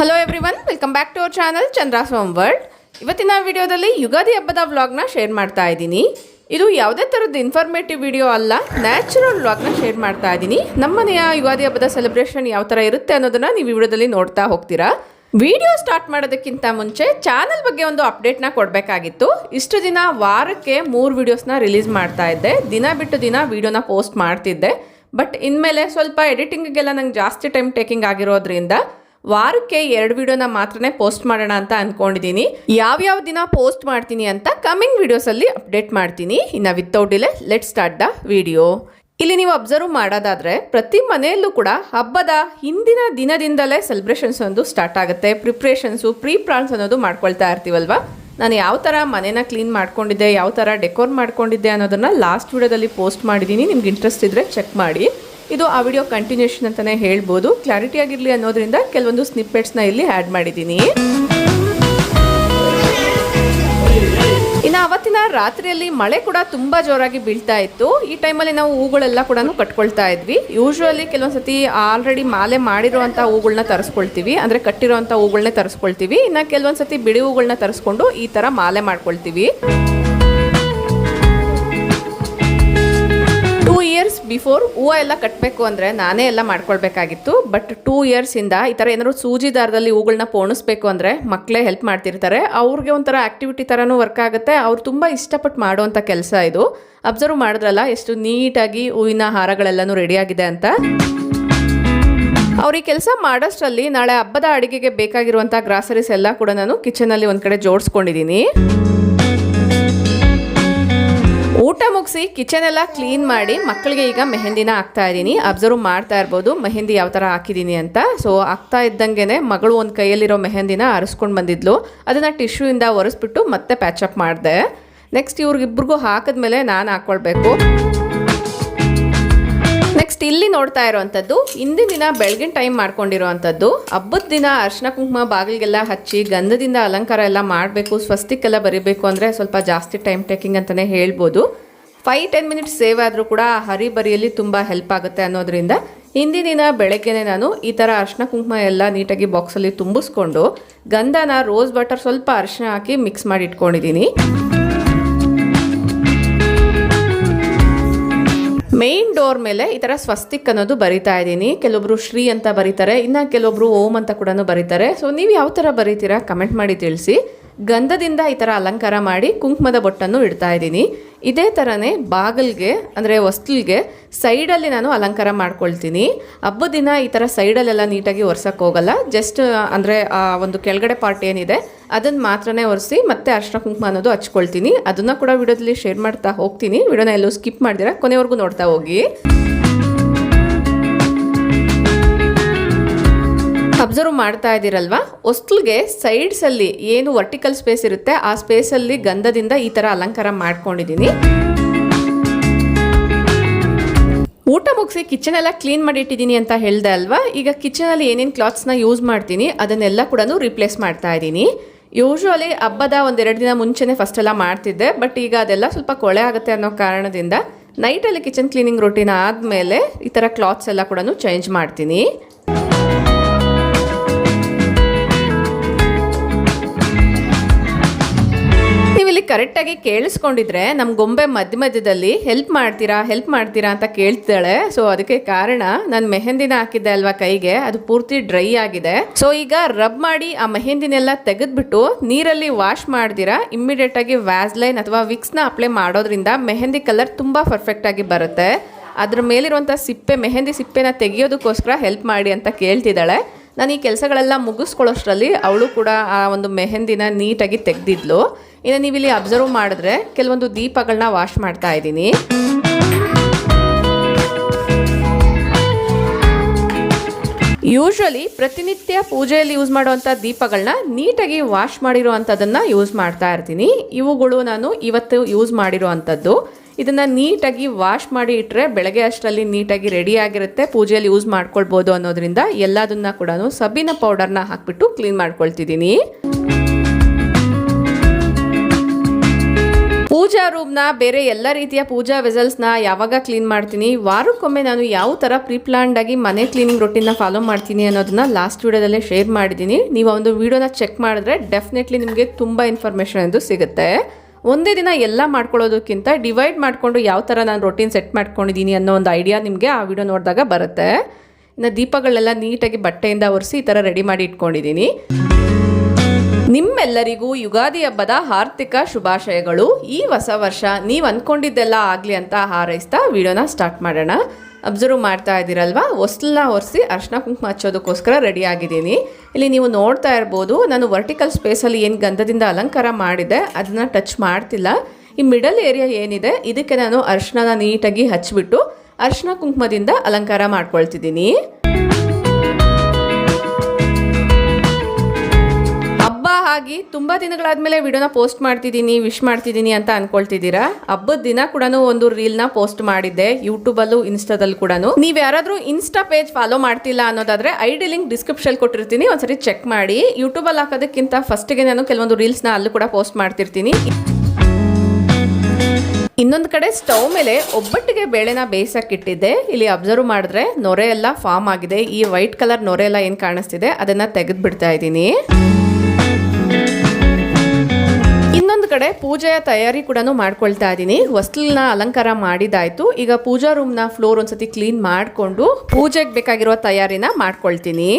Hello everyone, welcome back to our channel Chandra's home world. ಇವತ್ತಿನ ವಿಡಿಯೋದಲ್ಲಿ ಯುಗಾದಿ ಹಬ್ಬದ ವ್ಲಾಗ್ನ ಶೇರ್ ಮಾಡ್ತಾ ಇದ್ದೀನಿ. ಇದು ಯಾವುದೇ ಥರದ ಇನ್ಫಾರ್ಮೇಟಿವ್ ವಿಡಿಯೋ ಅಲ್ಲ, ನ್ಯಾಚುರಲ್ ವ್ಲಾಗ್ನ ಶೇರ್ ಮಾಡ್ತಾ ಇದ್ದೀನಿ. ನಮ್ಮನೆಯ ಯುಗಾದಿ ಹಬ್ಬದ ಸೆಲೆಬ್ರೇಷನ್ ಯಾವ ಥರ ಇರುತ್ತೆ ಅನ್ನೋದನ್ನು ನೀವು ಈ ವಿಡಿಯೋದಲ್ಲಿ ನೋಡ್ತಾ ಹೋಗ್ತೀರಾ. ವಿಡಿಯೋ ಸ್ಟಾರ್ಟ್ ಮಾಡೋದಕ್ಕಿಂತ ಮುಂಚೆ ಚಾನಲ್ ಬಗ್ಗೆ ಒಂದು ಅಪ್ಡೇಟ್ನ ಕೊಡಬೇಕಾಗಿತ್ತು. ಇಷ್ಟು ದಿನ ವಾರಕ್ಕೆ 3 ವಿಡಿಯೋಸ್ನ ರಿಲೀಸ್ ಮಾಡ್ತಾ ಇದ್ದೆ, ದಿನ ಬಿಟ್ಟು ದಿನ ವಿಡಿಯೋನ ಪೋಸ್ಟ್ ಮಾಡ್ತಿದ್ದೆ. ಬಟ್ ಇನ್ಮೇಲೆ ಸ್ವಲ್ಪ ಎಡಿಟಿಂಗಿಗೆಲ್ಲ ನಂಗೆ ಜಾಸ್ತಿ ಟೈಮ್ ಟೇಕಿಂಗ್ ಆಗಿರೋದ್ರಿಂದ ವಾರಕ್ಕೆ 2 ವಿಡಿಯೋನ ಮಾತ್ರನೇ ಪೋಸ್ಟ್ ಮಾಡೋಣ ಅಂತ ಅಂದ್ಕೊಂಡಿದ್ದೀನಿ. ಯಾವ್ಯಾವ ದಿನ ಪೋಸ್ಟ್ ಮಾಡ್ತೀನಿ ಅಂತ ಕಮಿಂಗ್ ವಿಡಿಯೋಸಲ್ಲಿ ಅಪ್ಡೇಟ್ ಮಾಡ್ತೀನಿ. ಇನ್ನು without delay let start the video. ಇಲ್ಲಿ ನೀವು ಅಬ್ಸರ್ವ್ ಮಾಡೋದಾದರೆ ಪ್ರತಿ ಮನೆಯಲ್ಲೂ ಕೂಡ ಹಬ್ಬದ ಹಿಂದಿನ ದಿನದಿಂದಲೇ ಸೆಲೆಬ್ರೇಷನ್ಸ್ ಒಂದು ಸ್ಟಾರ್ಟ್ ಆಗುತ್ತೆ. ಪ್ರಿಪ್ರೇಷನ್ಸು ಪ್ರೀ ಪ್ಲಾನ್ಸ್ ಅನ್ನೋದು ಮಾಡ್ಕೊಳ್ತಾ ಇರ್ತೀವಲ್ವ. ನಾನು ಯಾವ ಥರ ಮನೇನ ಕ್ಲೀನ್ ಮಾಡ್ಕೊಂಡಿದ್ದೆ, ಯಾವ ಥರ ಡೆಕೋರ್ ಮಾಡ್ಕೊಂಡಿದ್ದೆ ಅನ್ನೋದನ್ನು ಲಾಸ್ಟ್ ವಿಡಿಯೋದಲ್ಲಿ ಪೋಸ್ಟ್ ಮಾಡಿದ್ದೀನಿ. ನಿಮ್ಗೆ ಇಂಟ್ರೆಸ್ಟ್ ಇದ್ದರೆ ಚೆಕ್ ಮಾಡಿ. ಇದು ಆ ವಿಡಿಯೋ ಕಂಟಿನ್ಯೂಷನ್ ಅಂತಲೇ ಹೇಳ್ಬೋದು. ಕ್ಲಾರಿಟಿ ಆಗಿರಲಿ ಅನ್ನೋದ್ರಿಂದ ಕೆಲವೊಂದು ಸ್ನಿಪ್ಪೆಟ್ಸ್ನ ಇಲ್ಲಿ ಆ್ಯಡ್ ಮಾಡಿದ್ದೀನಿ. ಇನ್ನು ಅವತ್ತಿನ ರಾತ್ರಿಯಲ್ಲಿ ಮಳೆ ಕೂಡ ತುಂಬ ಜೋರಾಗಿ ಬೀಳ್ತಾ ಇತ್ತು. ಈ ಟೈಮಲ್ಲಿ ನಾವು ಹೂಗಳೆಲ್ಲ ಕೂಡ ಕಟ್ಕೊಳ್ತಾ ಇದ್ವಿ. ಯೂಶ್ವಲಿ ಕೆಲವೊಂದ್ಸತಿ ಆಲ್ರೆಡಿ ಮಾಲೆ ಮಾಡಿರೋವಂಥ ಹೂಗಳನ್ನ ತರಿಸ್ಕೊಳ್ತೀವಿ, ಅಂದರೆ ಕಟ್ಟಿರೋವಂಥ ಹೂಗಳನ್ನೇ ತರಿಸ್ಕೊಳ್ತೀವಿ. ಇನ್ನು ಕೆಲವೊಂದ್ಸತಿ ಬಿಡಿ ಹೂಗಳನ್ನ ತರಿಸ್ಕೊಂಡು ಈ ಥರ ಮಾಲೆ ಮಾಡ್ಕೊಳ್ತೀವಿ. 2 ಇಯರ್ಸ್ ಬಿಫೋರ್ ಹೂವು ಎಲ್ಲ ಕಟ್ಟಬೇಕು ಅಂದರೆ ನಾನೇ ಎಲ್ಲ ಮಾಡ್ಕೊಳ್ಬೇಕಾಗಿತ್ತು. ಬಟ್ 2 ಇಯರ್ಸಿಂದ ಈ ಥರ ಏನಾದ್ರು ಸೂಜಿ ದಾರದಲ್ಲಿ ಹೂಗಳನ್ನ ಪೋಣಿಸ್ಬೇಕು ಅಂದರೆ ಮಕ್ಕಳೇ ಹೆಲ್ಪ್ ಮಾಡ್ತಿರ್ತಾರೆ. ಅವ್ರಿಗೆ ಒಂಥರ ಆ್ಯಕ್ಟಿವಿಟಿ ಥರನೂ ವರ್ಕ್ ಆಗುತ್ತೆ. ಅವ್ರು ತುಂಬ ಇಷ್ಟಪಟ್ಟು ಮಾಡುವಂಥ ಕೆಲಸ ಇದು. ಅಬ್ಸರ್ವ್ ಮಾಡಿದ್ರಲ್ಲ ಎಷ್ಟು ನೀಟಾಗಿ ಹೂವಿನ ಹಾರಗಳೆಲ್ಲನೂ ರೆಡಿಯಾಗಿದೆ ಅಂತ. ಅವ್ರು ಈ ಕೆಲಸ ಮಾಡೋಷ್ಟರಲ್ಲಿ ನಾಳೆ ಹಬ್ಬದ ಅಡುಗೆಗೆ ಬೇಕಾಗಿರುವಂಥ ಗ್ರಾಸರೀಸ್ ಎಲ್ಲ ಕೂಡ ನಾನು ಕಿಚನಲ್ಲಿ ಒಂದು ಕಡೆ ಜೋಡಿಸ್ಕೊಂಡಿದ್ದೀನಿ. ಊಟ ಮುಗಿಸಿ ಕಿಚನ್ ಎಲ್ಲ ಕ್ಲೀನ್ ಮಾಡಿ ಮಕ್ಕಳಿಗೆ ಈಗ ಮೆಹಂದಿನ ಹಾಕ್ತಾ ಇದ್ದೀನಿ. ಅಬ್ಸರ್ವ್ ಮಾಡ್ತಾ ಇರ್ಬೋದು ಮೆಹಂದಿ ಯಾವ ಥರ ಹಾಕಿದ್ದೀನಿ ಅಂತ. ಸೊ ಹಾಕ್ತಾ ಇದ್ದಂಗೆ ಮಗಳು ಒಂದು ಕೈಯಲ್ಲಿರೋ ಮೆಹಂದಿನ ಅರಿಸ್ಕೊಂಡು ಬಂದಿದ್ಲು. ಅದನ್ನು ಟಿಶ್ಯೂಯಿಂದ ಒರೆಸ್ಬಿಟ್ಟು ಮತ್ತೆ ಪ್ಯಾಚಪ್ ಮಾಡಿದೆ. ನೆಕ್ಸ್ಟ್ ಇವ್ರಿಗಿಬ್ರಿಗೂ ಹಾಕಿದ್ಮೇಲೆ ನಾನು ಹಾಕ್ಕೊಳ್ಬೇಕು. ನೆಕ್ಸ್ಟ್ ಇಲ್ಲಿ ನೋಡ್ತಾ ಇರೋವಂಥದ್ದು ಹಿಂದಿನ ದಿನ ಬೆಳಗಿನ ಟೈಮ್ ಮಾಡ್ಕೊಂಡಿರೋವಂಥದ್ದು. ಹಬ್ಬದ ದಿನ ಅರ್ಶಿನ ಕುಂಕುಮ ಬಾಗಿಲಿಗೆಲ್ಲ ಹಚ್ಚಿ ಗಂಧದಿಂದ ಅಲಂಕಾರ ಎಲ್ಲ ಮಾಡಬೇಕು, ಸ್ವಸ್ತಿಕ್ಕೆಲ್ಲ ಬರೀಬೇಕು ಅಂದರೆ ಸ್ವಲ್ಪ ಜಾಸ್ತಿ ಟೈಮ್ ಟೇಕಿಂಗ್ ಅಂತಲೇ ಹೇಳ್ಬೋದು. 5-10 ಮಿನಿಟ್ಸ್ ಸೇವ್ ಆದರೂ ಕೂಡ ಹರಿಬರಿಯಲ್ಲಿ ತುಂಬ ಹೆಲ್ಪ್ ಆಗುತ್ತೆ ಅನ್ನೋದ್ರಿಂದ ಹಿಂದಿನ ದಿನ ಬೆಳಗ್ಗೆನೇ ನಾನು ಈ ಥರ ಅರ್ಶಿನ ಕುಂಕುಮ ಎಲ್ಲ ನೀಟಾಗಿ ಬಾಕ್ಸಲ್ಲಿ ತುಂಬಿಸ್ಕೊಂಡು ಗಂಧನ ರೋಸ್ ವಾಟರ್ ಸ್ವಲ್ಪ ಅರಿಶಿನ ಹಾಕಿ ಮಿಕ್ಸ್ ಮಾಡಿ ಇಟ್ಕೊಂಡಿದ್ದೀನಿ. ಮೇನ್ ಡೋರ್ ಮೇಲೆ ಈ ಥರ ಸ್ವಸ್ತಿಕ್ ಅನ್ನೋದು ಬರಿತಾ ಇದ್ದೀನಿ. ಕೆಲವೊಬ್ರು ಶ್ರೀ ಅಂತ ಬರೀತಾರೆ, ಇನ್ನು ಕೆಲವೊಬ್ರು ಓಂ ಅಂತ ಕೂಡ ಬರೀತಾರೆ. ಸೊ ನೀವು ಯಾವ ಥರ ಬರೀತೀರಾ ಕಮೆಂಟ್ ಮಾಡಿ ತಿಳಿಸಿ. ಗಂಧದಿಂದ ಈ ಥರ ಅಲಂಕಾರ ಮಾಡಿ ಕುಂಕುಮದ ಬೊಟ್ಟನ್ನು ಇಡ್ತಾ ಇದ್ದೀನಿ. ಇದೇ ಥರನೇ ಬಾಗಿಲಿಗೆ ಅಂದರೆ ಹೊಸ್ತಿಲ್ಗೆ ಸೈಡಲ್ಲಿ ನಾನು ಅಲಂಕಾರ ಮಾಡ್ಕೊಳ್ತೀನಿ. ಹಬ್ಬದ ದಿನ ಈ ಥರ ಸೈಡಲ್ಲೆಲ್ಲ ನೀಟಾಗಿ ಒರ್ಸೋಕ್ಕೆ ಹೋಗಲ್ಲ. ಜಸ್ಟ್ ಅಂದರೆ ಆ ಒಂದು ಕೆಳಗಡೆ ಪಾರ್ಟ್ ಏನಿದೆ ಅದನ್ನು ಮಾತ್ರನೇ ಒರೆಸಿ ಮತ್ತೆ ಅರ್ಶಿನ ಕುಂಕುಮ ಅನ್ನೋದು ಹಚ್ಕೊಳ್ತೀನಿ. ಅದನ್ನು ಕೂಡ ವಿಡಿಯೋದಲ್ಲಿ ಶೇರ್ ಮಾಡ್ತಾ ಹೋಗ್ತೀನಿ. ವಿಡಿಯೋನ ಎಲ್ಲೂ ಸ್ಕಿಪ್ ಮಾಡ್ದಿರಾ ಕೊನೆವರೆಗೂ ನೋಡ್ತಾ ಹೋಗಿ. ಅಬ್ಸರ್ವ್ ಮಾಡ್ತಾ ಇದ್ದೀರಲ್ವಾ, ಹೊಸ್ತಿಲ್ಗೆ ಸೈಡ್ಸಲ್ಲಿ ಏನು ವರ್ಟಿಕಲ್ ಸ್ಪೇಸ್ ಇರುತ್ತೆ ಆ ಸ್ಪೇಸಲ್ಲಿ ಗಂಧದಿಂದ ಈ ಥರ ಅಲಂಕಾರ ಮಾಡ್ಕೊಂಡಿದ್ದೀನಿ. ಊಟ ಮುಗಿಸಿ ಕಿಚನ್ ಎಲ್ಲ ಕ್ಲೀನ್ ಮಾಡಿ ಇಟ್ಟಿದ್ದೀನಿ ಅಂತ ಹೇಳಿದೆ ಅಲ್ವಾ. ಈಗ ಕಿಚನಲ್ಲಿ ಏನೇನು ಕ್ಲಾತ್ಸ್ನ ಯೂಸ್ ಮಾಡ್ತೀನಿ ಅದನ್ನೆಲ್ಲ ಕೂಡ ರಿಪ್ಲೇಸ್ ಮಾಡ್ತಾ ಇದ್ದೀನಿ. ಯೂಶ್ವಲಿ ಹಬ್ಬದ 1-2 ದಿನ ಮುಂಚೆನೇ ಫಸ್ಟ್ ಎಲ್ಲ ಮಾಡ್ತಿದ್ದೆ. ಬಟ್ ಈಗ ಅದೆಲ್ಲ ಸ್ವಲ್ಪ ಕೊಳೆ ಆಗುತ್ತೆ ಅನ್ನೋ ಕಾರಣದಿಂದ ನೈಟಲ್ಲಿ ಕಿಚನ್ ಕ್ಲೀನಿಂಗ್ ರೂಟೀನ್ ಆದಮೇಲೆ ಈ ಥರ ಕ್ಲಾತ್ಸ್ ಎಲ್ಲ ಕೂಡ ಚೇಂಜ್ ಮಾಡ್ತೀನಿ. ಕರೆಕ್ಟಾಗಿ ಕೇಳಿಸ್ಕೊಂಡಿದ್ರೆ ನಮ್ಮ ಗೊಂಬೆ ಮಧ್ಯದಲ್ಲಿ ಹೆಲ್ಪ್ ಮಾಡ್ತೀರಾ ಅಂತ ಕೇಳ್ತಾಳೆ. ಸೊ ಅದಕ್ಕೆ ಕಾರಣ ನಾನು ಮೆಹಂದಿನ ಹಾಕಿದ್ದೆ ಅಲ್ವಾ ಕೈಗೆ, ಅದು ಪೂರ್ತಿ ಡ್ರೈ ಆಗಿದೆ. ಸೊ ಈಗ ರಬ್ ಮಾಡಿ ಆ ಮೆಹಂದಿನೆಲ್ಲ ತೆಗೆದ್ಬಿಟ್ಟು ನೀರಲ್ಲಿ ವಾಶ್ ಮಾಡ್ದಿರಾ ಇಮ್ಮಿಡಿಯೇಟ್ ಆಗಿ ವ್ಯಾಸ್ಲೈನ್ ಅಥವಾ ವಿಕ್ಸ್ನ ಅಪ್ಲೈ ಮಾಡೋದ್ರಿಂದ ಮೆಹಂದಿ ಕಲರ್ ತುಂಬ ಪರ್ಫೆಕ್ಟ್ ಆಗಿ ಬರುತ್ತೆ. ಅದ್ರ ಮೇಲಿರುವಂಥ ಮೆಹಂದಿ ಸಿಪ್ಪೆನ ತೆಗಿಯೋದಕ್ಕೋಸ್ಕರ ಹೆಲ್ಪ್ ಮಾಡಿ ಅಂತ ಕೇಳ್ತಿದ್ದಾಳೆ. ನಾನು ಈ ಕೆಲಸಗಳೆಲ್ಲ ಮುಗಿಸ್ಕೊಳ್ಳೋಷ್ಟರಲ್ಲಿ ಅವಳು ಕೂಡ ಆ ಒಂದು ಮೆಹಂದಿನ ನೀಟಾಗಿ ತೆಗೆದಿದ್ಲು. ಇನ್ನು ನೀವಿಲ್ಲಿ ಅಬ್ಸರ್ವ್ ಮಾಡಿದ್ರೆ ಕೆಲವೊಂದು ದೀಪಗಳನ್ನ ವಾಶ್ ಮಾಡ್ತಾ ಇದ್ದೀನಿ. ಯೂಶ್ವಲಿ ಪ್ರತಿನಿತ್ಯ ಪೂಜೆಯಲ್ಲಿ ಯೂಸ್ ಮಾಡುವಂಥ ದೀಪಗಳನ್ನ ನೀಟಾಗಿ ವಾಶ್ ಮಾಡಿರೋ ಅಂಥದ್ದನ್ನು ಯೂಸ್ ಮಾಡ್ತಾ ಇರ್ತೀನಿ. ಇವುಗಳು ನಾನು ಇವತ್ತು ಯೂಸ್ ಮಾಡಿರೋ ಅಂಥದ್ದು. ಇದನ್ನು ನೀಟಾಗಿ ವಾಶ್ ಮಾಡಿ ಇಟ್ಟರೆ ಬೆಳಗ್ಗೆ ಅಷ್ಟರಲ್ಲಿ ನೀಟಾಗಿ ರೆಡಿ ಆಗಿರುತ್ತೆ, ಪೂಜೆಯಲ್ಲಿ ಯೂಸ್ ಮಾಡ್ಕೊಳ್ಬೋದು ಅನ್ನೋದ್ರಿಂದ ಎಲ್ಲದನ್ನ ಕೂಡ ಸಬೀನ ಪೌಡರ್ನ ಹಾಕ್ಬಿಟ್ಟು ಕ್ಲೀನ್ ಮಾಡ್ಕೊಳ್ತಿದ್ದೀನಿ. ಪೂಜಾ ರೂಮ್ನ ಬೇರೆ ಎಲ್ಲ ರೀತಿಯ ಪೂಜಾ ವೆಸಲ್ಸ್ನ ಯಾವಾಗ ಕ್ಲೀನ್ ಮಾಡ್ತೀನಿ, ವಾರಕ್ಕೊಮ್ಮೆ ನಾನು ಯಾವ ಥರ ಪ್ರೀಪ್ಲಾನ್ಡ್ ಆಗಿ ಮನೆ ಕ್ಲೀನಿಂಗ್ ರೊಟೀನ್ನ ಫಾಲೋ ಮಾಡ್ತೀನಿ ಅನ್ನೋದನ್ನ ಲಾಸ್ಟ್ ವಿಡಿಯೋದಲ್ಲೇ ಶೇರ್ ಮಾಡಿದ್ದೀನಿ. ನೀವು ಒಂದು ವಿಡಿಯೋನ ಚೆಕ್ ಮಾಡಿದ್ರೆ ಡೆಫಿನೆಟ್ಲಿ ನಿಮಗೆ ತುಂಬ ಇನ್ಫಾರ್ಮೇಷನ್ ಎಂದು ಸಿಗುತ್ತೆ. ಒಂದೇ ದಿನ ಎಲ್ಲ ಮಾಡ್ಕೊಳ್ಳೋದಕ್ಕಿಂತ ಡಿವೈಡ್ ಮಾಡಿಕೊಂಡು ಯಾವ ಥರ ನಾನು ರೊಟೀನ್ ಸೆಟ್ ಮಾಡ್ಕೊಂಡಿದ್ದೀನಿ ಅನ್ನೋ ಒಂದು ಐಡಿಯಾ ನಿಮಗೆ ಆ ವಿಡಿಯೋ ನೋಡಿದಾಗ ಬರುತ್ತೆ. ಇನ್ನು ದೀಪಗಳೆಲ್ಲ ನೀಟಾಗಿ ಬಟ್ಟೆಯಿಂದ ಒರೆಸಿ ಈ ಥರ ರೆಡಿ ಮಾಡಿ ಇಟ್ಕೊಂಡಿದ್ದೀನಿ. ನಿಮ್ಮೆಲ್ಲರಿಗೂ ಯುಗಾದಿ ಹಬ್ಬದ ಹಾರ್ದಿಕ ಶುಭಾಶಯಗಳು. ಈ ಹೊಸ ವರ್ಷ ನೀವು ಅಂದ್ಕೊಂಡಿದ್ದೆಲ್ಲ ಆಗಲಿ ಅಂತ ಹಾರೈಸ್ತಾ ವಿಡಿಯೋನ ಸ್ಟಾರ್ಟ್ ಮಾಡೋಣ. ಅಬ್ಸರ್ವ್ ಮಾಡ್ತಾ ಇದ್ದೀರಲ್ವಾ, ಹೊಸ್ಲನ್ನ ಒರೆಸಿ ಅರ್ಶಿನ ಕುಂಕುಮ ಹಚ್ಚೋದಕ್ಕೋಸ್ಕರ ರೆಡಿ ಆಗಿದ್ದೀನಿ. ಇಲ್ಲಿ ನೀವು ನೋಡ್ತಾ ಇರ್ಬೋದು, ನಾನು ವರ್ಟಿಕಲ್ ಸ್ಪೇಸಲ್ಲಿ ಏನು ಗಂಧದಿಂದ ಅಲಂಕಾರ ಮಾಡಿದೆ ಅದನ್ನು ಟಚ್ ಮಾಡ್ತಿಲ್ಲ. ಈ ಮಿಡಲ್ ಏರಿಯಾ ಏನಿದೆ ಇದಕ್ಕೆ ನಾನು ಅರ್ಶಿನ ನೀಟಾಗಿ ಹಚ್ಚಿಬಿಟ್ಟು ಅರ್ಶಿನ ಕುಂಕುಮದಿಂದ ಅಲಂಕಾರ ಮಾಡ್ಕೊಳ್ತಿದ್ದೀನಿ. ಹಾಗೆ ತುಂಬ ದಿನಗಳಾದ್ಮೇಲೆ ವಿಡಿಯೋನ ಪೋಸ್ಟ್ ಮಾಡ್ತಿದ್ದೀನಿ, ವಿಶ್ ಮಾಡ್ತಿದ್ದೀನಿ ಅಂತ ಅನ್ಕೊಳ್ತಿದ್ದೀರಾ. ಹಬ್ಬದ ದಿನ ಕೂಡ ಒಂದು ರೀಲ್ನ ಪೋಸ್ಟ್ ಮಾಡಿದ್ದೆ, ಯೂಟ್ಯೂಬಲ್ಲೂ ಇನ್ಸ್ಟಾದಲ್ಲಿ ಕೂಡ. ನೀವು ಯಾರಾದರೂ ಇನ್ಸ್ಟಾ ಪೇಜ್ ಫಾಲೋ ಮಾಡ್ತಿಲ್ಲ ಅನ್ನೋದಾದ್ರೆ ಐಡಿ ಲಿಂಕ್ ಡಿಸ್ಕ್ರಿಪ್ಷನ್ ಕೊಟ್ಟಿರ್ತೀನಿ, ಒಂದ್ಸರಿ ಚೆಕ್ ಮಾಡಿ. ಯೂಟ್ಯೂಬಲ್ಲಿ ಹಾಕೋದಕ್ಕಿಂತ ಫಸ್ಟ್ಗೆ ನಾನು ಕೆಲವೊಂದು ರೀಲ್ಸ್ನ ಅಲ್ಲೂ ಕೂಡ ಪೋಸ್ಟ್ ಮಾಡ್ತಿರ್ತೀನಿ. ಇನ್ನೊಂದು ಕಡೆ ಸ್ಟವ್ ಮೇಲೆ ಒಬ್ಬಟ್ಟಿಗೆ ಬೇಳೆನ ಬೇಯಿಸಕ್ಕಿಟ್ಟಿದ್ದೆ. ಇಲ್ಲಿ ಅಬ್ಸರ್ವ್ ಮಾಡಿದ್ರೆ ನೊರೆ ಎಲ್ಲ ಫಾರ್ಮ್ ಆಗಿದೆ. ಈ ವೈಟ್ ಕಲರ್ ನೊರೆ ಎಲ್ಲ ಏನು ಕಾಣಿಸ್ತಿದೆ ಅದನ್ನ ತೆಗೆದು ಬಿಡ್ತಾ ಇದ್ದೀನಿ. ಇನ್ನೊಂದು ಕಡೆ ಪೂಜೆಯ ತಯಾರಿ ಕೂಡ ಮಾಡ್ಕೊಳ್ತಾ ಇದ್ದೀನಿ. ಹೊಸ್ಲನ್ನ ಅಲಂಕಾರ ಮಾಡಿದಾಯ್ತು. ಈಗ ಪೂಜಾ ರೂಮ್ನ ಫ್ಲೋರ್ ಒಂದ್ಸತಿ ಕ್ಲೀನ್ ಮಾಡಿಕೊಂಡು ಪೂಜೆಗೆ ಬೇಕಾಗಿರೋ ತಯಾರಿನ ಮಾಡ್ಕೊಳ್ತೀನಿ.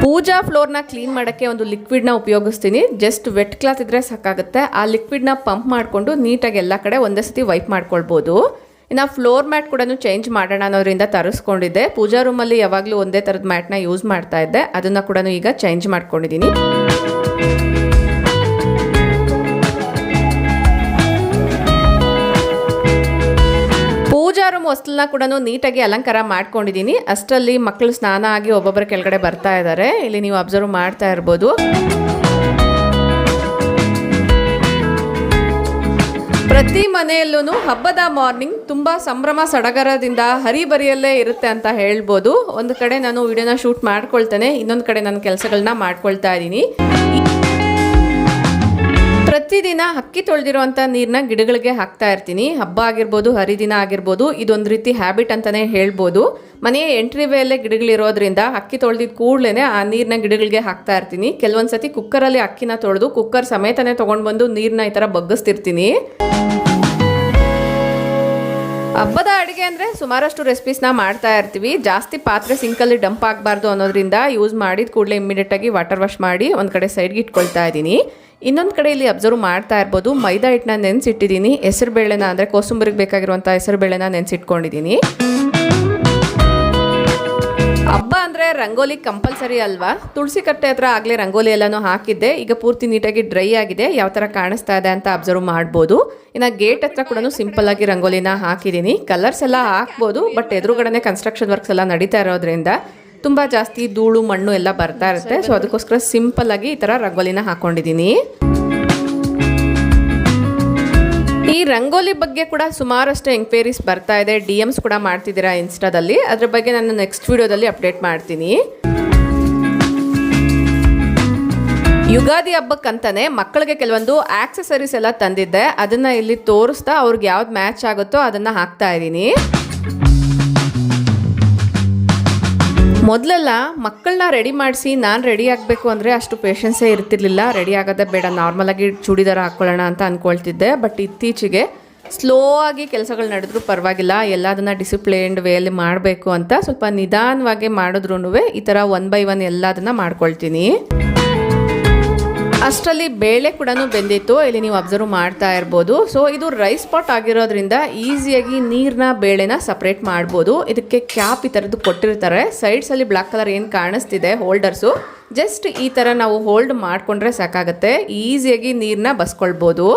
ಪೂಜಾ ಫ್ಲೋರ್ನ ಕ್ಲೀನ್ ಮಾಡೋಕ್ಕೆ ಒಂದು ಲಿಕ್ವಿಡ್ನ ಉಪಯೋಗಿಸ್ತೀನಿ. ಜಸ್ಟ್ ವೆಟ್ ಕ್ಲಾತ್ ಇದ್ರೆ ಸಾಕಾಗುತ್ತೆ. ಆ ಲಿಕ್ವಿಡ್ನ ಪಂಪ್ ಮಾಡಿಕೊಂಡು ನೀಟಾಗಿ ಎಲ್ಲ ಕಡೆ ಒಂದೇ ಸತಿ ವೈಪ್ ಮಾಡ್ಕೊಳ್ಬೋದು. ಇನ್ನು ಫ್ಲೋರ್ ಮ್ಯಾಟ್ ಕೂಡ ಚೇಂಜ್ ಮಾಡೋಣ ಅನ್ನೋದ್ರಿಂದ ತರಿಸ್ಕೊಂಡಿದ್ದೆ. ಪೂಜಾ ರೂಮಲ್ಲಿ ಯಾವಾಗಲೂ ಒಂದೇ ಥರದ ಮ್ಯಾಟ್ನ ಯೂಸ್ ಮಾಡ್ತಾ ಇದ್ದೆ, ಅದನ್ನು ಕೂಡ ಈಗ ಚೇಂಜ್ ಮಾಡ್ಕೊಂಡಿದ್ದೀನಿ. ಪೂಜಾ ರೂಮ್ ಹೊಸ್ಲನ್ನ ಕೂಡ ನೀಟಾಗಿ ಅಲಂಕಾರ ಮಾಡ್ಕೊಂಡಿದ್ದೀನಿ. ಅಷ್ಟರಲ್ಲಿ ಮಕ್ಕಳು ಸ್ನಾನ ಆಗಿ ಒಬ್ಬೊಬ್ಬರ ಕೆಳಗಡೆ ಬರ್ತಾ ಇದ್ದಾರೆ. ಇಲ್ಲಿ ನೀವು ಅಬ್ಸರ್ವ್ ಮಾಡ್ತಾ ಇರ್ಬೋದು. ಪ್ರತಿ ಮನೆಯಲ್ಲೂ ಹಬ್ಬದ ಮಾರ್ನಿಂಗ್ ತುಂಬ ಸಂಭ್ರಮ ಸಡಗರದಿಂದ ಹರಿಬರಿಯಲ್ಲೇ ಇರುತ್ತೆ ಅಂತ ಹೇಳ್ಬೋದು. ಒಂದು ಕಡೆ ನಾನು ವಿಡಿಯೋನ ಶೂಟ್ ಮಾಡ್ಕೊಳ್ತೇನೆ, ಇನ್ನೊಂದು ಕಡೆ ನನ್ನ ಕೆಲಸಗಳನ್ನ ಮಾಡ್ಕೊಳ್ತಾ ಇದ್ದೀನಿ. ಪ್ರತಿದಿನ ಅಕ್ಕಿ ತೊಳೆದಿರುವಂಥ ನೀರನ್ನ ಗಿಡಗಳಿಗೆ ಹಾಕ್ತಾ ಇರ್ತೀನಿ. ಹಬ್ಬ ಆಗಿರ್ಬೋದು, ಹರಿದಿನ ಆಗಿರ್ಬೋದು, ಇದೊಂದು ರೀತಿ ಹ್ಯಾಬಿಟ್ ಅಂತಲೇ ಹೇಳ್ಬೋದು. ಮನೆಯ ಎಂಟ್ರಿವೇಯಲ್ಲೇ ಗಿಡಗಳಿರೋದ್ರಿಂದ ಅಕ್ಕಿ ತೊಳೆದಿದ್ದ ಕೂಡಲೇ ಆ ನೀರನ್ನ ಗಿಡಗಳಿಗೆ ಹಾಕ್ತಾ ಇರ್ತೀನಿ. ಕೆಲವೊಂದು ಸತಿ ಕುಕ್ಕರಲ್ಲಿ ಅಕ್ಕಿನ ತೊಳೆದು ಕುಕ್ಕರ್ ಸಮೇತನೇ ತೊಗೊಂಡು ಬಂದು ನೀರನ್ನ ಈ ಥರ ಬಗ್ಗಿಸ್ತಿರ್ತೀನಿ. ಹಬ್ಬದ ಅಡುಗೆ ಅಂದರೆ ಸುಮಾರಷ್ಟು ರೆಸಿಪೀಸ್ನ ಮಾಡ್ತಾ ಇರ್ತೀವಿ. ಜಾಸ್ತಿ ಪಾತ್ರೆ ಸಿಂಕಲ್ಲಿ ಡಂಪ್ ಆಗಬಾರ್ದು ಅನ್ನೋದ್ರಿಂದ ಯೂಸ್ ಮಾಡಿದ ಕೂಡಲೇ ಇಮ್ಮಿಡಿಯೇಟಾಗಿ ವಾಟರ್ ವಾಶ್ ಮಾಡಿ ಒಂದು ಕಡೆ ಸೈಡ್ಗೆ ಇಟ್ಕೊಳ್ತಾ ಇದ್ದೀನಿ. ಇನ್ನೊಂದು ಕಡೆ ಇಲ್ಲಿ ಅಬ್ಸರ್ವ್ ಮಾಡ್ತಾ ಇರ್ಬೋದು, ಮೈದಾ ಹಿಟ್ಟನ್ನ ನೆನೆಸಿಟ್ಟಿದ್ದೀನಿ. ಹೆಸರು ಬೇಳೆನ ಅಂದರೆ ಕೋಸಂಬರಿಗೆ ಬೇಕಾಗಿರುವಂಥ ಹೆಸರು ಬೇಳೆನ ನೆನೆಸಿಟ್ಕೊಂಡಿದ್ದೀನಿ. ಹಬ್ಬ ಅಂದರೆ ರಂಗೋಲಿ ಕಂಪಲ್ಸರಿ ಅಲ್ವಾ. ತುಳಸಿ ಕಟ್ಟೆ ಹತ್ರ ಆಗಲೇ ರಂಗೋಲಿ ಎಲ್ಲನೂ ಹಾಕಿದ್ದೆ. ಈಗ ಪೂರ್ತಿ ನೀಟಾಗಿ ಡ್ರೈ ಆಗಿದೆ. ಯಾವ ಥರ ಕಾಣಿಸ್ತಾ ಇದೆ ಅಂತ ಅಬ್ಸರ್ವ್ ಮಾಡ್ಬೋದು. ಇನ್ನು ಗೇಟ್ ಹತ್ರ ಕೂಡ ಸಿಂಪಲ್ ಆಗಿ ರಂಗೋಲಿನ ಹಾಕಿದ್ದೀನಿ. ಕಲರ್ಸ್ ಎಲ್ಲ ಹಾಕ್ಬೋದು, ಬಟ್ ಎದುರುಗಡೆ ಕನ್ಸ್ಟ್ರಕ್ಷನ್ ವರ್ಕ್ಸ್ ಎಲ್ಲ ನಡೀತಾ ಇರೋದ್ರಿಂದ ತುಂಬ ಜಾಸ್ತಿ ಧೂಳು ಮಣ್ಣು ಎಲ್ಲ ಬರ್ತಾ ಇರುತ್ತೆ. ಸೊ ಅದಕ್ಕೋಸ್ಕರ ಸಿಂಪಲ್ ಆಗಿ ಈ ಥರ ರಂಗೋಲಿನ ಹಾಕೊಂಡಿದ್ದೀನಿ. ಈ ರಂಗೋಲಿ ಬಗ್ಗೆ ಕೂಡ ಸುಮಾರಷ್ಟು ಎಂಕ್ವೈರೀಸ್ ಬರ್ತಾ ಇದೆ, DMs ಕೂಡ ಮಾಡ್ತಿದ್ದೀರಾ ಇನ್ಸ್ಟಾದಲ್ಲಿ. ಅದ್ರ ಬಗ್ಗೆ ನಾನು ನೆಕ್ಸ್ಟ್ ವಿಡಿಯೋದಲ್ಲಿ ಅಪ್ಡೇಟ್ ಮಾಡ್ತೀನಿ. ಯುಗಾದಿ ಹಬ್ಬಕ್ಕಂತಾನೆ ಮಕ್ಕಳಿಗೆ ಕೆಲವೊಂದು ಆಕ್ಸೆಸರೀಸ್ ಎಲ್ಲ ತಂದಿದ್ದೆ. ಅದನ್ನ ಇಲ್ಲಿ ತೋರಿಸ್ತಾ ಅವ್ರಿಗೆ ಯಾವ್ದು ಮ್ಯಾಚ್ ಆಗುತ್ತೋ ಅದನ್ನ ಹಾಕ್ತಾ ಇದ್ದೀನಿ. ಮೊದಲೆಲ್ಲ ಮಕ್ಕಳನ್ನ ರೆಡಿ ಮಾಡಿಸಿ ನಾನು ರೆಡಿ ಆಗಬೇಕು ಅಂದರೆ ಅಷ್ಟು ಪೇಷನ್ಸೇ ಇರ್ತಿರ್ಲಿಲ್ಲ. ರೆಡಿ ಆಗೋದೇ ಬೇಡ, ನಾರ್ಮಲಾಗಿ ಚೂಡಿದಾರ ಹಾಕ್ಕೊಳ್ಳೋಣ ಅಂತ ಅಂದ್ಕೊಳ್ತಿದ್ದೆ. ಬಟ್ ಇತ್ತೀಚೆಗೆ ಸ್ಲೋ ಆಗಿ ಕೆಲಸಗಳು ನಡೆದ್ರೂ ಪರವಾಗಿಲ್ಲ, ಎಲ್ಲದನ್ನ ಡಿಸಿಪ್ಲಿನ್ಡ್ ವೇಯಲ್ಲಿ ಮಾಡಬೇಕು ಅಂತ ಸ್ವಲ್ಪ ನಿಧಾನವಾಗಿ ಮಾಡಿದ್ರೂ ಈ ಥರ 1 by 1 ಎಲ್ಲದನ್ನ ಮಾಡ್ಕೊಳ್ತೀನಿ. ಅಷ್ಟರಲ್ಲಿ ಬೇಳೆ ಕೂಡ ಬೆಂದಿತ್ತು. ಇಲ್ಲಿ ನೀವು ಅಬ್ಸರ್ವ್ ಮಾಡ್ತಾ ಇರ್ಬೋದು. ಸೊ ಇದು ರೈಸ್ ಪಾಟ್ ಆಗಿರೋದ್ರಿಂದ ಈಸಿಯಾಗಿ ನೀರನ್ನ ಬೇಳೆನ ಸಪ್ರೇಟ್ ಮಾಡ್ಬೋದು. ಇದಕ್ಕೆ ಕ್ಯಾಪ್ ಈ ಥರದ್ದು ಕೊಟ್ಟಿರ್ತಾರೆ. ಸೈಡ್ಸಲ್ಲಿ ಬ್ಲ್ಯಾಕ್ ಕಲರ್ ಏನು ಕಾಣಿಸ್ತಿದೆ ಹೋಲ್ಡರ್ಸು, ಜಸ್ಟ್ ಈ ಥರ ನಾವು ಹೋಲ್ಡ್ ಮಾಡಿಕೊಂಡ್ರೆ ಸಾಕಾಗುತ್ತೆ. ಈಸಿಯಾಗಿ ನೀರನ್ನ ಬಸ್ಕೊಳ್ಬೋದು.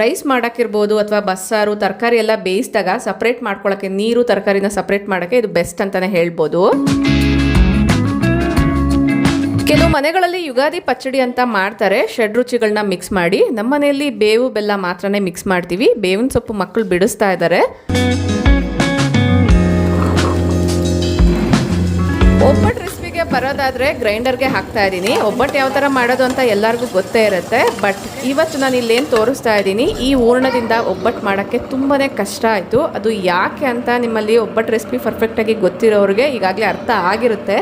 ರೈಸ್ ಮಾಡೋಕ್ಕಿರ್ಬೋದು ಅಥವಾ ಬಸ್ಸಾರು ತರಕಾರಿ ಎಲ್ಲ ಬೇಯಿಸಿದಾಗ ಸಪ್ರೇಟ್ ಮಾಡ್ಕೊಳ್ಳೋಕ್ಕೆ, ನೀರು ತರಕಾರಿನ ಸಪ್ರೇಟ್ ಮಾಡೋಕ್ಕೆ ಇದು ಬೆಸ್ಟ್ ಅಂತಲೇ ಹೇಳ್ಬೋದು. ಕೆಲವು ಮನೆಗಳಲ್ಲಿ ಯುಗಾದಿ ಪಚ್ಚಡಿ ಅಂತ ಮಾಡ್ತಾರೆ, ಷಡ್ರುಚಿಗಳನ್ನ ಮಿಕ್ಸ್ ಮಾಡಿ. ನಮ್ಮ ಮನೆಯಲ್ಲಿ ಬೇವು ಬೆಲ್ಲ ಮಾತ್ರನೇ ಮಿಕ್ಸ್ ಮಾಡ್ತೀವಿ. ಬೇವಿನ ಸೊಪ್ಪು ಮಕ್ಕಳು ಬಿಡಿಸ್ತಾ ಇದ್ದಾರೆ. ಒಬ್ಬಟ್ಟು ರೆಸಿಪಿಗೆ ಬರೋದಾದರೆ ಗ್ರೈಂಡರ್ಗೆ ಹಾಕ್ತಾ ಇದ್ದೀನಿ. ಒಬ್ಬಟ್ಟು ಯಾವ ಥರ ಮಾಡೋದು ಅಂತ ಎಲ್ಲರಿಗೂ ಗೊತ್ತೇ ಇರುತ್ತೆ. ಬಟ್ ಇವತ್ತು ನಾನು ಇಲ್ಲೇನು ತೋರಿಸ್ತಾ ಇದ್ದೀನಿ, ಈ ಹೂರಣದಿಂದ ಒಬ್ಬಟ್ಟು ಮಾಡೋಕ್ಕೆ ತುಂಬಾ ಕಷ್ಟ ಆಯಿತು. ಅದು ಯಾಕೆ ಅಂತ ನಿಮ್ಮಲ್ಲಿ ಒಬ್ಬಟ್ಟು ರೆಸಿಪಿ ಪರ್ಫೆಕ್ಟಾಗಿ ಗೊತ್ತಿರೋರಿಗೆ ಈಗಾಗಲೇ ಅರ್ಥ ಆಗಿರುತ್ತೆ.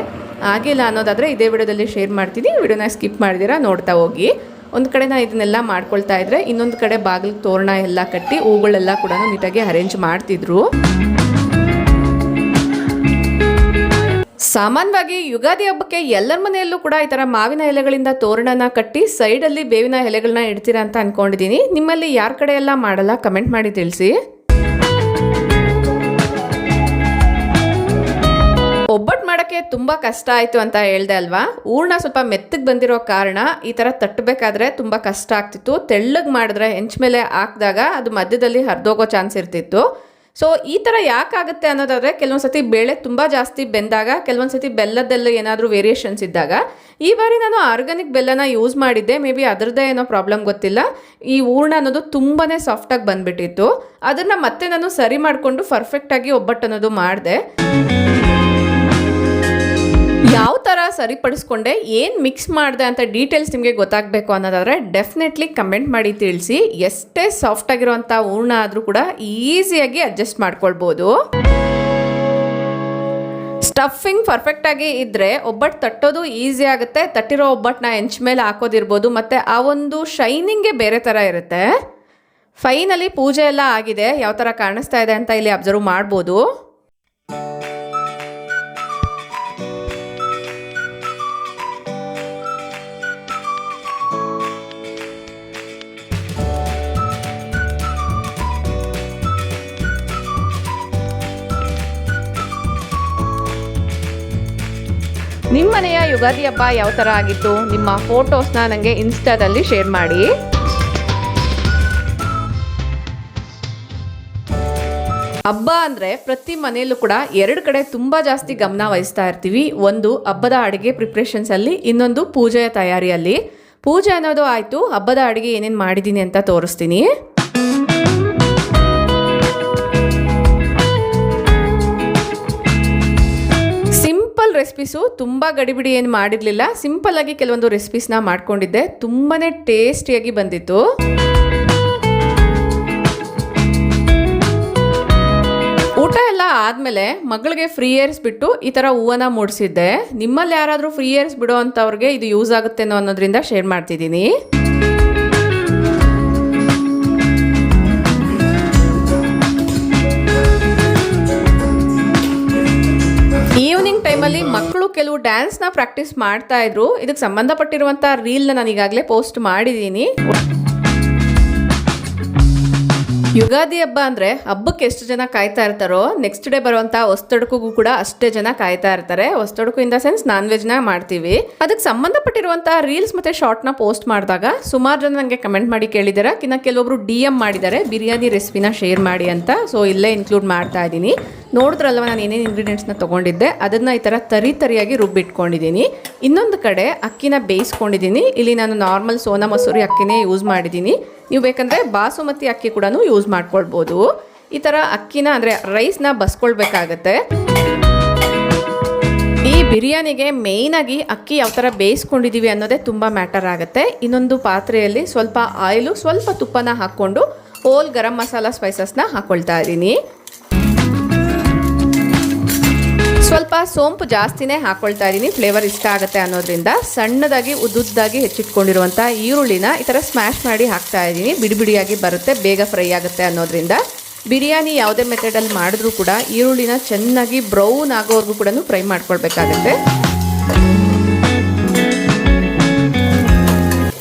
ಆಗಿಲ್ಲ ಅನ್ನೋದಾದರೆ ಇದೇ ವಿಡಿಯೋದಲ್ಲಿ ಶೇರ್ ಮಾಡ್ತೀನಿ. ವಿಡಿಯೋನ ಸ್ಕಿಪ್ ಮಾಡಿದಿರಾ ನೋಡ್ತಾ ಹೋಗಿ. ಒಂದು ಕಡೆ ನಾನು ಇದನ್ನೆಲ್ಲ ಮಾಡ್ಕೊಳ್ತಾ ಇದ್ದರೆ ಇನ್ನೊಂದು ಕಡೆ ಬಾಗಿಲಿಗೆ ತೋರಣ ಎಲ್ಲ ಕಟ್ಟಿ ಹೂಗಳೆಲ್ಲ ಕೂಡ ನೀಟಾಗಿ ಅರೇಂಜ್ ಮಾಡ್ತಿದ್ರು. ಸಾಮಾನ್ಯವಾಗಿ ಯುಗಾದಿ ಹಬ್ಬಕ್ಕೆ ಎಲ್ಲರ ಮನೆಯಲ್ಲೂ ಕೂಡ ಈ ಥರ ಮಾವಿನ ಎಲೆಗಳಿಂದ ತೋರಣನ ಕಟ್ಟಿ ಸೈಡಲ್ಲಿ ಬೇವಿನ ಎಲೆಗಳನ್ನ ಇಡ್ತೀರಾ ಅಂತ ಅಂದ್ಕೊಂಡಿದ್ದೀನಿ. ನಿಮ್ಮಲ್ಲಿ ಯಾರ ಕಡೆ ಎಲ್ಲ ಮಾಡಲ್ಲ ಕಮೆಂಟ್ ಮಾಡಿ ತಿಳಿಸಿ. ಒಬ್ಬಟ್ಟು ಮಾಡೋಕ್ಕೆ ತುಂಬ ಕಷ್ಟ ಆಯಿತು ಅಂತ ಹೇಳ್ದೆ ಅಲ್ವಾ. ಹೂರ್ಣ ಸ್ವಲ್ಪ ಮೆತ್ತಗೆ ಬಂದಿರೋ ಕಾರಣ ಈ ಥರ ತಟ್ಟಬೇಕಾದ್ರೆ ತುಂಬ ಕಷ್ಟ ಆಗ್ತಿತ್ತು. ತೆಳ್ಳಗೆ ಮಾಡಿದ್ರೆ ಹೆಂಚ ಮೇಲೆ ಹಾಕಿದಾಗ ಅದು ಮಧ್ಯದಲ್ಲಿ ಹರಿದೋಗೋ ಚಾನ್ಸ್ ಇರ್ತಿತ್ತು. ಸೊ ಈ ಥರ ಯಾಕಾಗುತ್ತೆ ಅನ್ನೋದಾದರೆ ಕೆಲವೊಂದು ಸತಿ ಬೇಳೆ ತುಂಬ ಜಾಸ್ತಿ ಬೆಂದಾಗ, ಕೆಲವೊಂದು ಸತಿ ಬೆಲ್ಲದಲ್ಲಿ ಏನಾದರೂ ವೇರಿಯೇಷನ್ಸ್ ಇದ್ದಾಗ. ಈ ಬಾರಿ ನಾನು ಆರ್ಗಾನಿಕ್ ಬೆಲ್ಲನ ಯೂಸ್ ಮಾಡಿದ್ದೆ. ಮೇ ಬಿ ಅದರದ್ದೇ ಏನೋ ಪ್ರಾಬ್ಲಮ್ ಗೊತ್ತಿಲ್ಲ. ಈ ಹೂರ್ಣ ಅನ್ನೋದು ತುಂಬಾ ಸಾಫ್ಟಾಗಿ ಬಂದುಬಿಟ್ಟಿತ್ತು. ಅದನ್ನು ಮತ್ತೆ ನಾನು ಸರಿ ಮಾಡಿಕೊಂಡು ಪರ್ಫೆಕ್ಟಾಗಿ ಒಬ್ಬಟ್ಟು ಅನ್ನೋದು ಮಾಡಿದೆ. ಯಾವ ಥರ ಸರಿಪಡಿಸ್ಕೊಂಡೆ, ಏನು ಮಿಕ್ಸ್ ಮಾಡಿದೆ ಅಂತ ಡೀಟೇಲ್ಸ್ ನಿಮಗೆ ಗೊತ್ತಾಗಬೇಕು ಅನ್ನೋದಾದರೆ ಡೆಫಿನೆಟ್ಲಿ ಕಮೆಂಟ್ ಮಾಡಿ ತಿಳಿಸಿ. ಎಷ್ಟೇ ಸಾಫ್ಟಾಗಿರೋವಂಥ ಹೂರ್ಣ ಆದರೂ ಕೂಡ ಈಸಿಯಾಗಿ ಅಡ್ಜಸ್ಟ್ ಮಾಡ್ಕೊಳ್ಬೋದು. ಸ್ಟಫಿಂಗ್ ಪರ್ಫೆಕ್ಟಾಗಿ ಇದ್ದರೆ ಒಬ್ಬಟ್ಟು ತಟ್ಟೋದು ಈಸಿ ಆಗುತ್ತೆ. ತಟ್ಟಿರೋ ಒಬ್ಬಟ್ಟನ್ನ ಹೆಂಚ ಮೇಲೆ ಹಾಕೋದಿರ್ಬೋದು. ಮತ್ತು ಆ ಒಂದು ಶೈನಿಂಗೇ ಬೇರೆ ಥರ ಇರುತ್ತೆ. ಫೈನಲಿ ಪೂಜೆ ಎಲ್ಲ ಆಗಿದೆ. ಯಾವ ಥರ ಕಾಣಿಸ್ತಾ ಇದೆ ಅಂತ ಇಲ್ಲಿ ಅಬ್ಸರ್ವ್ ಮಾಡ್ಬೋದು. ನಿಮ್ಮ ಮನೆಯ ಯುಗಾದಿ ಹಬ್ಬ ಯಾವ ಥರ ಆಗಿತ್ತು, ನಿಮ್ಮ ಫೋಟೋಸ್ನ ನನಗೆ ಇನ್ಸ್ಟಾದಲ್ಲಿ ಶೇರ್ ಮಾಡಿ. ಹಬ್ಬ ಅಂದರೆ ಪ್ರತಿ ಮನೆಯಲ್ಲೂ ಕೂಡ ಎರಡು ಕಡೆ ತುಂಬ ಜಾಸ್ತಿ ಗಮನ ವಹಿಸ್ತಾ ಇರ್ತೀವಿ. ಒಂದು ಹಬ್ಬದ ಅಡುಗೆ ಪ್ರಿಪ್ರೇಷನ್ಸಲ್ಲಿ, ಇನ್ನೊಂದು ಪೂಜೆಯ ತಯಾರಿಯಲ್ಲಿ. ಪೂಜೆ ಅನ್ನೋದು ಆಯಿತು, ಹಬ್ಬದ ಅಡುಗೆ ಏನೇನು ಮಾಡಿದ್ದೀನಿ ಅಂತ ತೋರಿಸ್ತೀನಿ. ರೆಸಿಪೀಸು ತುಂಬ ಗಡಿಬಿಡಿ ಏನು ಮಾಡಿರಲಿಲ್ಲ. ಸಿಂಪಲ್ಲಾಗಿ ಕೆಲವೊಂದು ರೆಸಿಪೀಸ್ನ ಮಾಡ್ಕೊಂಡಿದ್ದೆ. ತುಂಬಾ ಟೇಸ್ಟಿಯಾಗಿ ಬಂದಿತ್ತು. ಊಟ ಎಲ್ಲ ಆದಮೇಲೆ ಮಗಳಿಗೆ ಫ್ರೀ ಏರ್ಸ್ ಬಿಟ್ಟು ಈ ಥರ ಹೂವನ್ನ ಮೂಡಿಸಿದ್ದೆ. ನಿಮ್ಮಲ್ಲಿ ಯಾರಾದರೂ ಫ್ರೀ ಏರ್ಸ್ ಬಿಡೋ ಅಂಥವ್ರಿಗೆ ಇದು ಯೂಸ್ ಆಗುತ್ತೇನೋ ಅನ್ನೋದ್ರಿಂದ ಶೇರ್ ಮಾಡ್ತಿದ್ದೀನಿ. ಈವ್ನಿಂಗ್ ಟೈಮಲ್ಲಿ ಮಕ್ಕಳು ಕೆಲವು ಡ್ಯಾನ್ಸ್ನ ಪ್ರಾಕ್ಟೀಸ್ ಮಾಡ್ತಾ ಇದ್ರು. ಇದಕ್ಕೆ ಸಂಬಂಧಪಟ್ಟಿರುವಂಥ ರೀಲ್ನ ನಾನು ಈಗಾಗಲೇ ಪೋಸ್ಟ್ ಮಾಡಿದ್ದೀನಿ. ಯುಗಾದಿ ಹಬ್ಬ ಅಂದರೆ ಹಬ್ಬಕ್ಕೆ ಎಷ್ಟು ಜನ ಕಾಯ್ತಾ ಇರ್ತಾರೋ, ನೆಕ್ಸ್ಟ್ ಡೇ ಬರುವಂಥ ಹೊಸ್ತಡಕಿಗೂ ಕೂಡ ಅಷ್ಟೇ ಜನ ಕಾಯ್ತಾ ಇರ್ತಾರೆ. ಹೊಸ್ತಡಕು ಇನ್ ದ ಸೆನ್ಸ್ ನಾನ್ ವೆಜ್ನ ಮಾಡ್ತೀವಿ. ಅದಕ್ಕೆ ಸಂಬಂಧಪಟ್ಟಿರುವಂಥ ರೀಲ್ಸ್ ಮತ್ತು ಶಾರ್ಟ್ನ ಪೋಸ್ಟ್ ಮಾಡಿದಾಗ ಸುಮಾರು ಜನ ನನಗೆ ಕಮೆಂಟ್ ಮಾಡಿ ಕೇಳಿದ್ದಾರೆ. ಇನ್ನು ಕೆಲವೊಬ್ರು DM ಮಾಡಿದ್ದಾರೆ ಬಿರಿಯಾನಿ ರೆಸಿಪಿನ ಶೇರ್ ಮಾಡಿ ಅಂತ. ಸೊ ಇಲ್ಲೇ ಇನ್ಕ್ಲೂಡ್ ಮಾಡ್ತಾ ಇದ್ದೀನಿ. ನೋಡಿದ್ರಲ್ವ ನಾನು ಏನೇನು ಇಂಗ್ರೀಡಿಯೆಂಟ್ಸ್ನ ತೊಗೊಂಡಿದ್ದೆ, ಅದನ್ನು ಈ ಥರ ತರಿಯಾಗಿ ರುಬ್ಬಿಟ್ಕೊಂಡಿದ್ದೀನಿ. ಇನ್ನೊಂದು ಕಡೆ ಅಕ್ಕಿನ ಬೇಯಿಸ್ಕೊಂಡಿದ್ದೀನಿ. ಇಲ್ಲಿ ನಾನು ನಾರ್ಮಲ್ ಸೋನಾ ಮಸೂರಿ ಅಕ್ಕಿನೇ ಯೂಸ್ ಮಾಡಿದ್ದೀನಿ. ನೀವು ಬೇಕಂದರೆ ಬಾಸುಮತಿ ಅಕ್ಕಿ ಕೂಡ ಯೂಸ್ ಮಾಡ್ಕೊಳ್ಬೋದು. ಈ ಥರ ಅಕ್ಕಿನ ಅಂದರೆ ರೈಸ್ನ ಬಸ್ಕೊಳ್ಬೇಕಾಗತ್ತೆ. ಈ ಬಿರಿಯಾನಿಗೆ ಮೇಯ್ನಾಗಿ ಅಕ್ಕಿ ಯಾವ ಥರ ಬೇಯಿಸ್ಕೊಂಡಿದ್ದೀವಿ ಅನ್ನೋದೇ ತುಂಬ ಮ್ಯಾಟರ್ ಆಗುತ್ತೆ. ಇನ್ನೊಂದು ಪಾತ್ರೆಯಲ್ಲಿ ಸ್ವಲ್ಪ ಆಯಿಲು, ಸ್ವಲ್ಪ ತುಪ್ಪನ ಹಾಕ್ಕೊಂಡು ಹೋಲ್ ಗರಂ ಮಸಾಲ ಸ್ಪೈಸಸ್ನ ಹಾಕ್ಕೊಳ್ತಾ ಇದ್ದೀನಿ. ಸ್ವಲ್ಪ ಸೋಂಪು ಜಾಸ್ತಿನೇ ಹಾಕ್ಕೊಳ್ತಾ ಇದ್ದೀನಿ, ಫ್ಲೇವರ್ ಇಷ್ಟ ಆಗುತ್ತೆ ಅನ್ನೋದ್ರಿಂದ. ಸಣ್ಣದಾಗಿ ಉದ್ದುದ್ದಾಗಿ ಹೆಚ್ಚಿಟ್ಕೊಂಡಿರುವಂಥ ಈರುಳ್ಳಿನ ಈ ಥರ ಸ್ಮ್ಯಾಶ್ ಮಾಡಿ ಹಾಕ್ತಾ ಇದ್ದೀನಿ. ಬಿಡಿಯಾಗಿ ಬರುತ್ತೆ, ಬೇಗ ಫ್ರೈ ಆಗುತ್ತೆ ಅನ್ನೋದ್ರಿಂದ. ಬಿರಿಯಾನಿ ಯಾವುದೇ ಮೆಥಡಲ್ಲಿ ಮಾಡಿದ್ರೂ ಕೂಡ ಈರುಳ್ಳಿನ ಚೆನ್ನಾಗಿ ಬ್ರೌನ್ ಆಗೋವರೆಗೂ ಕೂಡ ಫ್ರೈ ಮಾಡ್ಕೊಳ್ಬೇಕಾಗತ್ತೆ.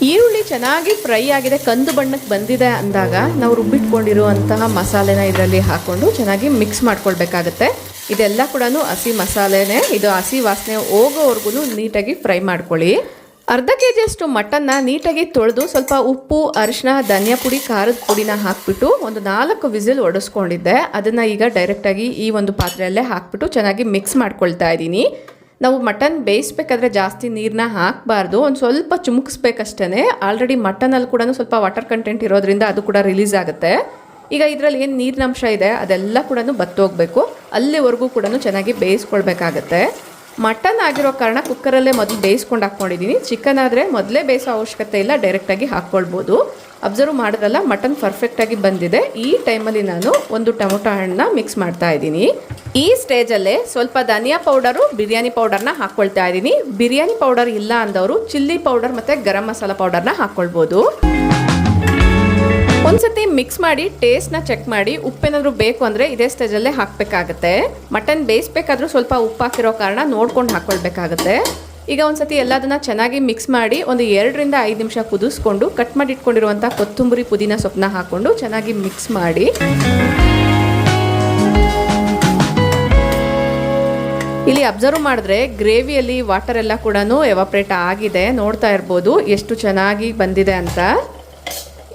ಈರುಳ್ಳಿ ಚೆನ್ನಾಗಿ ಫ್ರೈ ಆಗಿದೆ, ಕಂದು ಬಣ್ಣಕ್ಕೆ ಬಂದಿದೆ ಅಂದಾಗ ನಾವು ರುಬ್ಬಿಟ್ಕೊಂಡಿರುವಂತಹ ಮಸಾಲೆನ ಇದರಲ್ಲಿ ಹಾಕ್ಕೊಂಡು ಚೆನ್ನಾಗಿ ಮಿಕ್ಸ್ ಮಾಡ್ಕೊಳ್ಬೇಕಾಗತ್ತೆ. ಇದೆಲ್ಲ ಕೂಡ ಹಸಿ ಮಸಾಲೆನೇ. ಇದು ಹಸಿ ವಾಸನೆ ಹೋಗೋವರೆಗೂ ನೀಟಾಗಿ ಫ್ರೈ ಮಾಡ್ಕೊಳ್ಳಿ. ಅರ್ಧ kg ಮಟನ್ನ ನೀಟಾಗಿ ತೊಳೆದು ಸ್ವಲ್ಪ ಉಪ್ಪು, ಅರಿಶಿನ, ಧನಿಯಾ ಪುಡಿ, ಖಾರದ ಪುಡಿನ ಹಾಕ್ಬಿಟ್ಟು ಒಂದು 4 ವಿಸಿಲ್ ಹೊಡೆಸ್ಕೊಂಡಿದ್ದೆ. ಅದನ್ನು ಈಗ ಡೈರೆಕ್ಟಾಗಿ ಈ ಒಂದು ಪಾತ್ರೆಯಲ್ಲೇ ಹಾಕ್ಬಿಟ್ಟು ಚೆನ್ನಾಗಿ ಮಿಕ್ಸ್ ಮಾಡ್ಕೊಳ್ತಾ ಇದ್ದೀನಿ. ನಾವು ಮಟನ್ ಬೇಯಿಸ್ಬೇಕಾದ್ರೆ ಜಾಸ್ತಿ ನೀರನ್ನ ಹಾಕಬಾರ್ದು, ಒಂದು ಸ್ವಲ್ಪ ಚುಮುಕಿಸ್ಬೇಕಷ್ಟೇ. ಆಲ್ರೆಡಿ ಮಟನಲ್ಲಿ ಕೂಡ ಸ್ವಲ್ಪ ವಾಟರ್ ಕಂಟೆಂಟ್ ಇರೋದ್ರಿಂದ ಅದು ಕೂಡ ರಿಲೀಸ್ ಆಗುತ್ತೆ. ಈಗ ಇದರಲ್ಲಿ ಏನು ನೀರಿನಂಶ ಇದೆ ಅದೆಲ್ಲ ಕೂಡ ಬತ್ತೋಗಬೇಕು. ಅಲ್ಲಿವರೆಗೂ ಕೂಡ ಚೆನ್ನಾಗಿ ಬೇಯಿಸ್ಕೊಳ್ಬೇಕಾಗತ್ತೆ. ಮಟನ್ ಆಗಿರೋ ಕಾರಣ ಕುಕ್ಕರಲ್ಲೇ ಮೊದಲು ಬೇಯಿಸ್ಕೊಂಡು ಹಾಕ್ಕೊಂಡಿದ್ದೀನಿ. ಚಿಕನ್ ಆದರೆ ಮೊದಲೇ ಬೇಯಿಸೋ ಅವಶ್ಯಕತೆ ಇಲ್ಲ, ಡೈರೆಕ್ಟಾಗಿ ಹಾಕ್ಕೊಳ್ಬೋದು. ಅಬ್ಸರ್ವ್ ಮಾಡಿದ್ರಲ್ಲ ಮಟನ್ ಪರ್ಫೆಕ್ಟಾಗಿ ಬಂದಿದೆ. ಈ ಟೈಮಲ್ಲಿ ನಾನು ಒಂದು ಟೊಮೊಟೊ ಹಣ್ಣನ್ನ ಮಿಕ್ಸ್ ಮಾಡ್ತಾ ಇದ್ದೀನಿ. ಈ ಸ್ಟೇಜಲ್ಲೇ ಸ್ವಲ್ಪ ಧನಿಯಾ ಪೌಡರು, ಬಿರಿಯಾನಿ ಪೌಡರ್ನ ಹಾಕ್ಕೊಳ್ತಾ ಇದ್ದೀನಿ. ಬಿರಿಯಾನಿ ಪೌಡರ್ ಇಲ್ಲ ಅಂದವರು ಚಿಲ್ಲಿ ಪೌಡರ್ ಮತ್ತು ಗರಂ ಮಸಾಲ ಪೌಡರ್ನ ಹಾಕ್ಕೊಳ್ಬೋದು. ಒಂದ್ಸತಿ ಮಿಕ್ಸ್ ಮಾಡಿ ಟೇಸ್ಟ್ನ ಚೆಕ್ ಮಾಡಿ, ಉಪ್ಪೇನಾದರೂ ಬೇಕು ಅಂದರೆ ಇದೇ ಸ್ಟೇಜಲ್ಲೇ ಹಾಕಬೇಕಾಗತ್ತೆ. ಮಟನ್ ಬೇಯಿಸ್ಬೇಕಾದ್ರೂ ಸ್ವಲ್ಪ ಉಪ್ಪು ಹಾಕಿರೋ ಕಾರಣ ನೋಡ್ಕೊಂಡು ಹಾಕ್ಕೊಳ್ಬೇಕಾಗತ್ತೆ. ಈಗ ಒಂದ್ಸತಿ ಎಲ್ಲದನ್ನ ಚೆನ್ನಾಗಿ ಮಿಕ್ಸ್ ಮಾಡಿ ಒಂದು 2 ರಿಂದ 5 ನಿಮಿಷ ಕುದಿಸ್ಕೊಂಡು ಕಟ್ ಮಾಡಿ ಇಟ್ಕೊಂಡಿರುವಂಥ ಕೊತ್ತಂಬರಿ ಪುದೀನ ಸೊಪ್ಪನ್ನ ಹಾಕ್ಕೊಂಡು ಚೆನ್ನಾಗಿ ಮಿಕ್ಸ್ ಮಾಡಿ ಇಲ್ಲಿ ಅಬ್ಸರ್ವ್ ಮಾಡಿದ್ರೆ ಗ್ರೇವಿಯಲ್ಲಿ ವಾಟರ್ ಎಲ್ಲ ಕೂಡ ಎವಾಪ್ರೇಟ್ ಆಗಿದೆ. ನೋಡ್ತಾ ಇರ್ಬೋದು ಎಷ್ಟು ಚೆನ್ನಾಗಿ ಬಂದಿದೆ ಅಂತ.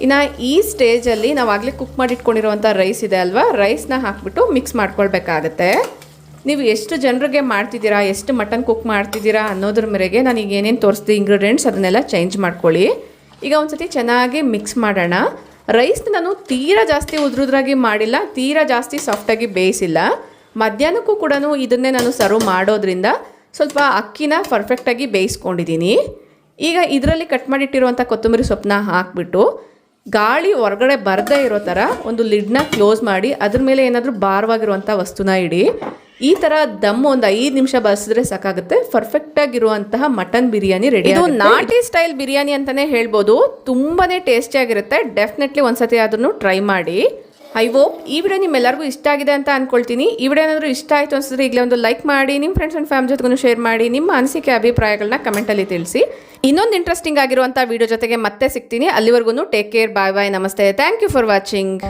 ಇನ್ನು ಈ ಸ್ಟೇಜಲ್ಲಿ ನಾವು ಆಗಲೇ ಕುಕ್ ಮಾಡಿ ಇಟ್ಕೊಂಡಿರುವಂಥ ರೈಸ್ ಇದೆ ಅಲ್ವಾ, ರೈಸ್ನ ಹಾಕ್ಬಿಟ್ಟು ಮಿಕ್ಸ್ ಮಾಡ್ಕೊಳ್ಬೇಕಾಗತ್ತೆ. ನೀವು ಎಷ್ಟು ಜನರಿಗೆ ಮಾಡ್ತಿದ್ದೀರಾ, ಎಷ್ಟು ಮಟನ್ ಕುಕ್ ಮಾಡ್ತಿದ್ದೀರಾ ಅನ್ನೋದ್ರ ಮೇರೆಗೆ ನಾನು ಈಗ ಏನೇನು ತೋರಿಸ್ತೀನಿ ಇಂಗ್ರೀಡಿಯೆಂಟ್ಸ್ ಅದನ್ನೆಲ್ಲ ಚೇಂಜ್ ಮಾಡ್ಕೊಳ್ಳಿ. ಈಗ ಒಂದ್ಸತಿ ಚೆನ್ನಾಗಿ ಮಿಕ್ಸ್ ಮಾಡೋಣ. ರೈಸ್ನ ನಾನು ತೀರಾ ಜಾಸ್ತಿ ಉದ್ರುದ್ರಾಗಿ ಮಾಡಿಲ್ಲ, ತೀರಾ ಜಾಸ್ತಿ ಸಾಫ್ಟಾಗಿ ಬೇಯಿಸಿಲ್ಲ. ಮಧ್ಯಾಹ್ನಕ್ಕೂ ಕೂಡ ಇದನ್ನೇ ನಾನು ಸರ್ವ್ ಮಾಡೋದ್ರಿಂದ ಸ್ವಲ್ಪ ಅಕ್ಕಿನ ಪರ್ಫೆಕ್ಟಾಗಿ ಬೇಯಿಸ್ಕೊಂಡಿದ್ದೀನಿ. ಈಗ ಇದರಲ್ಲಿ ಕಟ್ ಮಾಡಿಟ್ಟಿರುವಂಥ ಕೊತ್ತಂಬರಿ ಸೊಪ್ಪನ್ನ ಹಾಕ್ಬಿಟ್ಟು ಗಾಳಿ ಹೊರಗಡೆ ಬರದೇ ಇರೋ ಥರ ಒಂದು ಲಿಡ್ನ ಕ್ಲೋಸ್ ಮಾಡಿ ಅದ್ರ ಮೇಲೆ ಏನಾದರೂ ಭಾರವಾಗಿರುವಂಥ ವಸ್ತುನ ಇಡಿ. ಈ ಥರ ದಮ್ ಒಂದು 5 ನಿಮಿಷ ಬಸಿದ್ರೆ ಸಾಕಾಗುತ್ತೆ. ಪರ್ಫೆಕ್ಟಾಗಿರುವಂತಹ ಮಟನ್ ಬಿರಿಯಾನಿ ರೆಡಿ. ಇದು ನಾಟಿ ಸ್ಟೈಲ್ ಬಿರಿಯಾನಿ ಅಂತಲೇ ಹೇಳ್ಬೋದು. ತುಂಬಾ ಟೇಸ್ಟಿಯಾಗಿರುತ್ತೆ. ಡೆಫಿನೆಟ್ಲಿ ಒಂದ್ಸತಿ ಅದನ್ನು ಟ್ರೈ ಮಾಡಿ. ಐ ಹೋಪ್ ಈ ವಿಡಿಯೋ ನಿಮ್ಮೆಲ್ಲರಿಗೂ ಇಷ್ಟ ಆಗಿದೆ ಅಂತ ಅಂದ್ಕೊಳ್ತೀನಿ. ಈ ವಿಡಿಯೋ ಏನಾದರೂ ಇಷ್ಟ ಆಯಿತು ಅನಿಸಿದ್ರೆ ಈಗಲೇ ಒಂದು ಲೈಕ್ ಮಾಡಿ, ನಿಮ್ಮ ಫ್ರೆಂಡ್ಸ್ ಆ್ಯಂಡ್ ಫ್ಯಾಮಿಲಿ ಜೊತೆಗೂ ಶೇರ್ ಮಾಡಿ, ನಿಮ್ಮ ಅನಿಸಿಕೆ ಅಭಿಪ್ರಾಯಗಳನ್ನ ಕಮೆಂಟಲ್ಲಿ ತಿಳಿಸಿ. ಇನ್ನೊಂದು ಇಂಟ್ರೆಸ್ಟಿಂಗ್ ಆಗಿರುವಂಥ ವಿಡಿಯೋ ಜೊತೆಗೆ ಮತ್ತೆ ಸಿಗ್ತೀನಿ. ಅಲ್ಲಿವರೆಗೂ ಟೇಕ್ ಕೇರ್, ಬಾಯ್ ಬಾಯ್, ನಮಸ್ತೆ, ಥ್ಯಾಂಕ್ ಯು ಫಾರ್ ವಾಚಿಂಗ್.